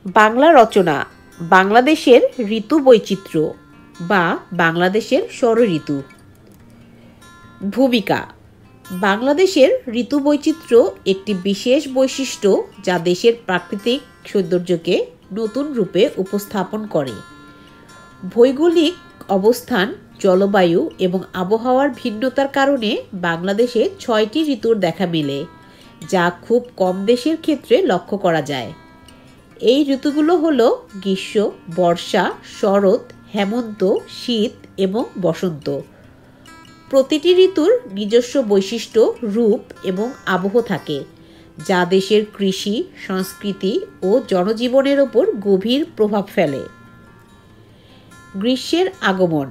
বাংলা রচনা বাংলাদেশের ঋতু বৈচিত্র্য বা বাংলাদেশের ষড়ঋতু। ভূমিকা বাংলাদেশের ঋতু বৈচিত্র্য একটি বিশেষ বৈশিষ্ট্য যা দেশের প্রাকৃতিক সৌন্দর্যকে নতুন রূপে উপস্থাপন করে। ভৌগোলিক অবস্থান, জলবায়ু এবং আবহাওয়ার ভিন্নতার কারণে বাংলাদেশে ৬টি ঋতুর দেখা মেলে, যা খুব কম দেশের ক্ষেত্রে লক্ষ্য করা যায়। এই ঋতুগুলো হলো গ্রীষ্ম, বর্ষা, শরৎ, হেমন্ত, শীত এবং বসন্ত। প্রতিটি ঋতুর নিজস্ব বৈশিষ্ট্য, রূপ এবং আবহ থাকে, যা দেশের কৃষি, সংস্কৃতি ও জনজীবনের ওপর গভীর প্রভাব ফেলে। গ্রীষ্মের আগমন।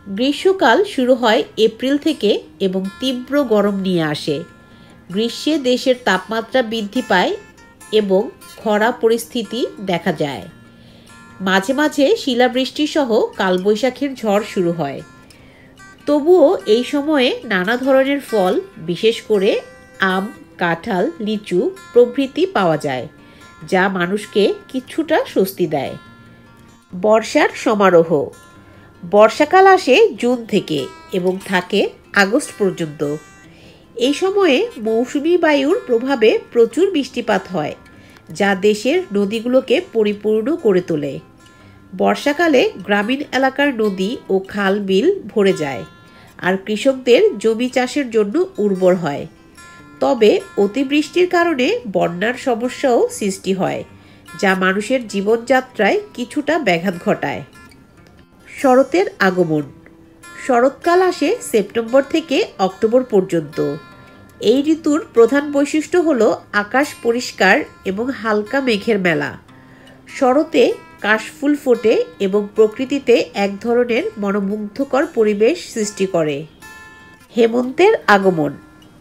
গ্রীষ্মকাল শুরু হয় এপ্রিল থেকে এবং তীব্র গরম নিয়ে আসে। গ্রীষ্মে দেশের তাপমাত্রা বৃদ্ধি পায় এবং খরা পরিস্থিতি দেখা যায়। মাঝে মাঝে শিলাবৃষ্টি সহ কালবৈশাখীর ঝড় শুরু হয়। তবুও এই সময়ে নানা ধরনের ফল, বিশেষ করে আম, কাঁঠাল, লিচু প্রভৃতি পাওয়া যায়, যা মানুষকে কিছুটা স্বস্তি দেয়। বর্ষার সমারোহ। বর্ষাকাল আসে জুন থেকে এবং থাকে আগস্ট পর্যন্ত। এই সময়ে মৌসুমী বায়ুর প্রভাবে প্রচুর বৃষ্টিপাত হয়, যা দেশের নদীগুলোকে পরিপূর্ণ করে তোলে। বর্ষাকালে গ্রামীণ এলাকার নদী ও খাল বিল ভরে যায়, আর কৃষকদের জমি চাষের জন্য উর্বর হয়। তবে অতিবৃষ্টির কারণে বন্যার সমস্যাও সৃষ্টি হয়, যা মানুষের জীবনযাত্রায় কিছুটা ব্যাঘাত ঘটায়। শরতের আগমন। শরৎকাল আসে সেপ্টেম্বর থেকে অক্টোবর পর্যন্ত। এই ঋতুর প্রধান বৈশিষ্ট্য হল আকাশ পরিষ্কার এবং হালকা মেঘের মেলা। শরতে কাশফুল ফোটে এবং প্রকৃতিতে এক ধরনের মনোমুগ্ধকর পরিবেশ সৃষ্টি করে। হেমন্তের আগমন।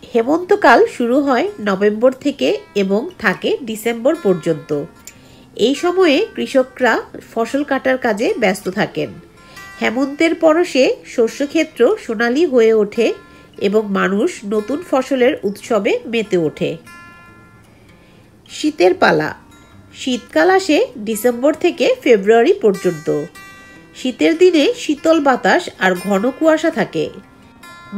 হেমন্তকাল শুরু হয় নভেম্বর থেকে এবং থাকে ডিসেম্বর পর্যন্ত। এই সময়ে কৃষকরা ফসল কাটার কাজে ব্যস্ত থাকেন। হেমন্তের পরশে শস্যক্ষেত্র সোনালী হয়ে ওঠে এবং মানুষ নতুন ফসলের উৎসবে মেতে ওঠে। শীতের পালা। শীতকাল আসে ডিসেম্বর থেকে ফেব্রুয়ারি পর্যন্ত। শীতের দিনে শীতল বাতাস আর ঘন কুয়াশা থাকে।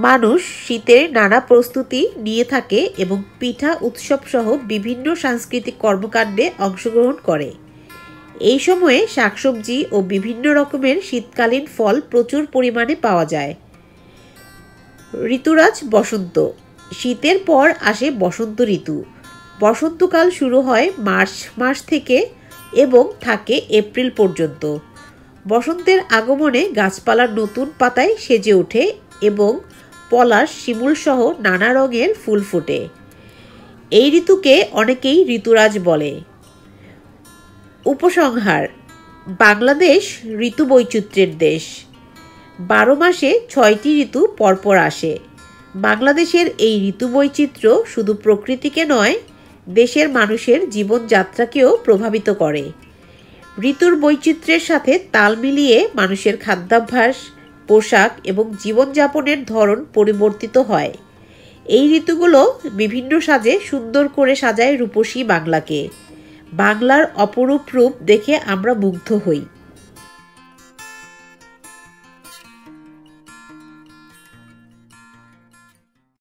মানুষ শীতের নানা প্রস্তুতি নিয়ে থাকে এবং পিঠা উৎসব সহ বিভিন্ন সাংস্কৃতিক কর্মকাণ্ডে অংশগ্রহণ করে। এই সময়ে শাকসবজি ও বিভিন্ন রকমের শীতকালীন ফল প্রচুর পরিমাণে পাওয়া যায়। ঋতুরাজ বসন্ত। শীতের পর আসে বসন্ত ঋতু। বসন্তকাল শুরু হয় মার্চ মাস থেকে এবং থাকে এপ্রিল পর্যন্ত। বসন্তের আগমনে গাছপালা নতুন পাতায় সেজে ওঠে এবং পলাশ, শিমুল সহ নানা রঙের ফুল ফোটে। এই ঋতুকে অনেকেই ঋতুরাজ বলে। উপসংহার। বাংলাদেশ ঋতু বৈচিত্র্যের দেশ। 12 মাসে 6টি ঋতু পরপর আসে। বাংলাদেশের এই ঋতু বৈচিত্র্য শুধু প্রকৃতিকে নয়, দেশের মানুষের জীবনযাত্রাকেও প্রভাবিত করে। ঋতুর বৈচিত্র্যের সাথে তাল মিলিয়ে মানুষের খাদ্যাভ্যাস, পোশাক এবং জীবনযাপনের ধরন পরিবর্তিত হয়। এই ঋতুগুলো বিভিন্ন সাজে সুন্দর করে সাজায় রূপসী বাংলাকে। বাংলার অপরূপ রূপ দেখে আমরা মুগ্ধ হই।